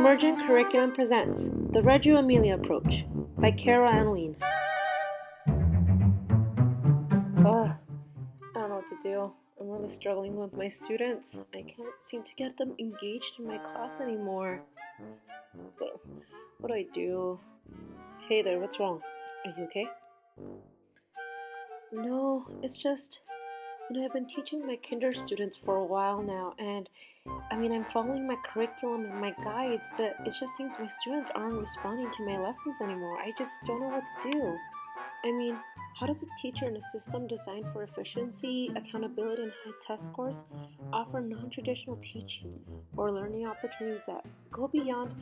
Emergent Curriculum presents The Reggio Emilia Approach by Carol Anne Wien. I don't know what to do. I'm really struggling with my students. I can't seem to get them engaged in my class anymore. What do I do? Hey there, what's wrong? Are you okay? No, it's just, I've been teaching my kinder students for a while now, and I'm following my curriculum and my guides, but it just seems my students aren't responding to my lessons anymore. I just don't know what to do. How does a teacher in a system designed for efficiency, accountability, and high test scores offer non-traditional teaching or learning opportunities that go beyond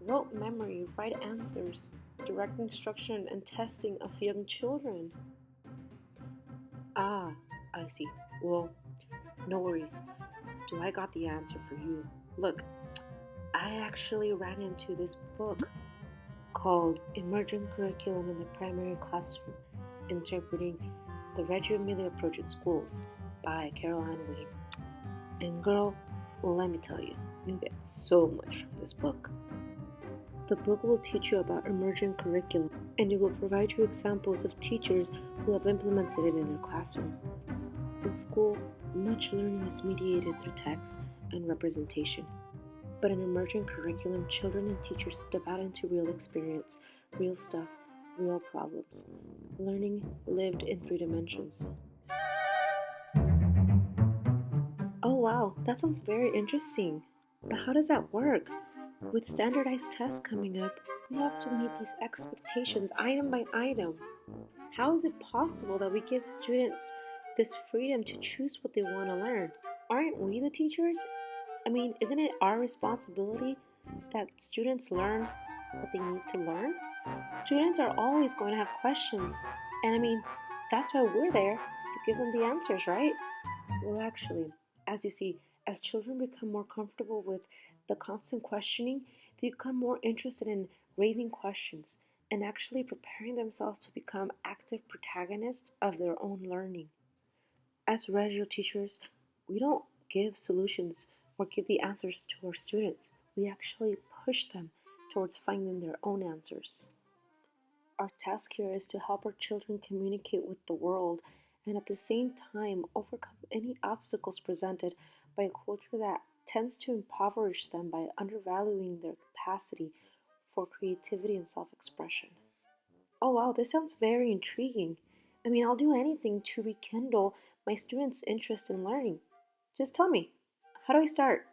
rote memory, right answers, direct instruction, and testing of young children? Ah, I see. Well, no worries. I got the answer for you. Look, I actually ran into this book called Emergent Curriculum in the Primary Classroom, Interpreting the Reggio Emilia Approach at Schools by Carol Anne Wien. And girl, let me tell you, you'll get so much from this book. The book will teach you about emergent curriculum, and it will provide you examples of teachers who have implemented it in their classroom. In school, much learning is mediated through text and representation. But in emergent curriculum, children and teachers step out into real experience, real stuff, real problems. Learning lived in 3 dimensions. Oh wow, that sounds very interesting. But how does that work? With standardized tests coming up, we have to meet these expectations item by item. How is it possible that we give students this freedom to choose what they want to learn? Aren't we the teachers? Isn't it our responsibility that students learn what they need to learn? Students are always going to have questions, and that's why we're there, to give them the answers, right? Well, actually, as you see, as children become more comfortable with the constant questioning, they become more interested in raising questions and actually preparing themselves to become active protagonists of their own learning. As Reggio teachers, we don't give solutions or give the answers to our students. We actually push them towards finding their own answers. Our task here is to help our children communicate with the world and at the same time overcome any obstacles presented by a culture that tends to impoverish them by undervaluing their capacity for creativity and self-expression. Oh wow, this sounds very intriguing. I'll do anything to rekindle my students' interest in learning. Just tell me, how do I start?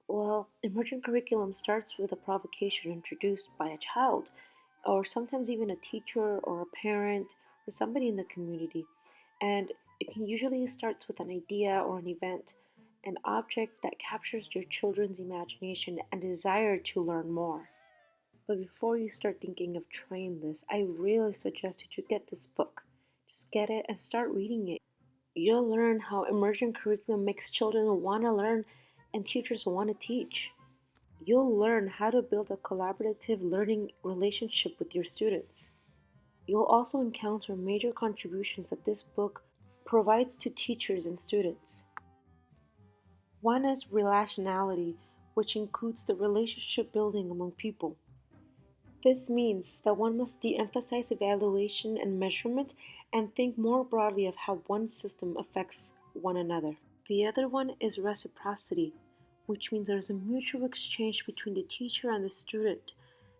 Well, emergent curriculum starts with a provocation introduced by a child, or sometimes even a teacher or a parent or somebody in the community. And it can usually start with an idea or an event, an object that captures your children's imagination and desire to learn more. But before you start thinking of trying this, I really suggest you to get this book. Just get it and start reading it. You'll learn how emergent curriculum makes children want to learn and teachers want to teach. You'll learn how to build a collaborative learning relationship with your students. You'll also encounter major contributions that this book provides to teachers and students. One is relationality, which includes the relationship building among people. This means that one must de-emphasize evaluation and measurement and think more broadly of how one system affects one another. The other one is reciprocity, which means there's a mutual exchange between the teacher and the student.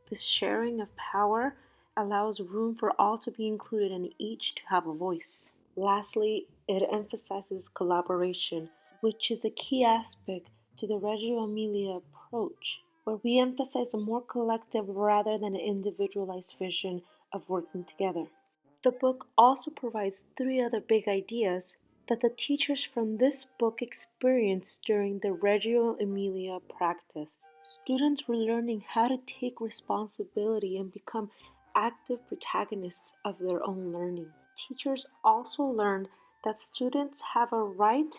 This sharing of power allows room for all to be included and each to have a voice. Lastly, it emphasizes collaboration, which is a key aspect to the Reggio Emilia approach, where we emphasize a more collective rather than an individualized vision of working together. The book also provides 3 other big ideas that the teachers from this book experienced during the Reggio Emilia practice. Students were learning how to take responsibility and become active protagonists of their own learning. Teachers also learned that students have a right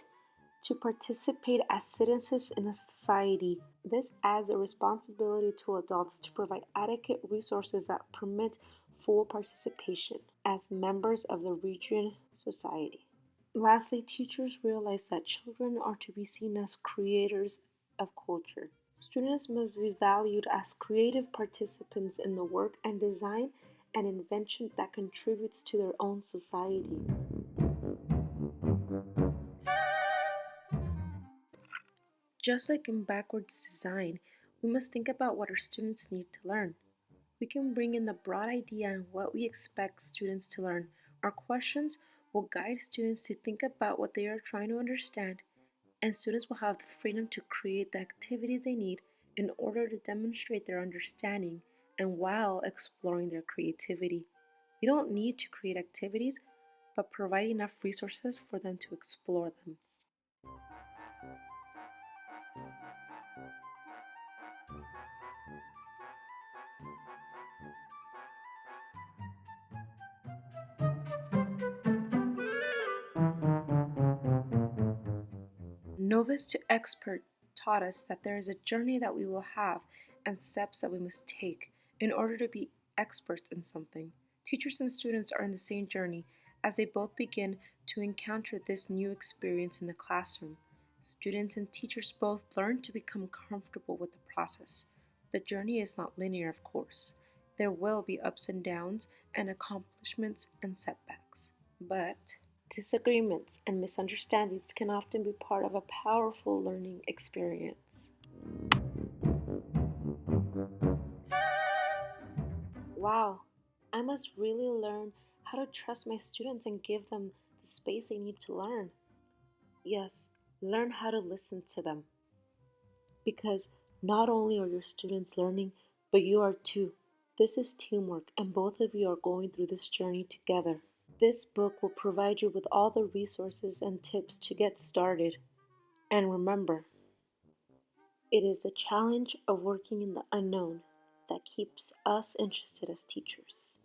to participate as citizens in a society. This adds a responsibility to adults to provide adequate resources that permit full participation as members of the region society. Lastly, teachers realize that children are to be seen as creators of culture. Students must be valued as creative participants in the work and design and invention that contributes to their own society. Just like in backwards design, we must think about what our students need to learn. We can bring in the broad idea and what we expect students to learn. Our questions will guide students to think about what they are trying to understand, and students will have the freedom to create the activities they need in order to demonstrate their understanding and while exploring their creativity. We don't need to create activities, but provide enough resources for them to explore them. Novice to expert taught us that there is a journey that we will have and steps that we must take in order to be experts in something. Teachers and students are in the same journey as they both begin to encounter this new experience in the classroom. Students and teachers both learn to become comfortable with the process. The journey is not linear, of course. There will be ups and downs and accomplishments and setbacks. But disagreements and misunderstandings can often be part of a powerful learning experience. Wow, I must really learn how to trust my students and give them the space they need to learn. Yes, learn how to listen to them. Because not only are your students learning, but you are too. This is teamwork, and both of you are going through this journey together. This book will provide you with all the resources and tips to get started. And remember, it is the challenge of working in the unknown that keeps us interested as teachers.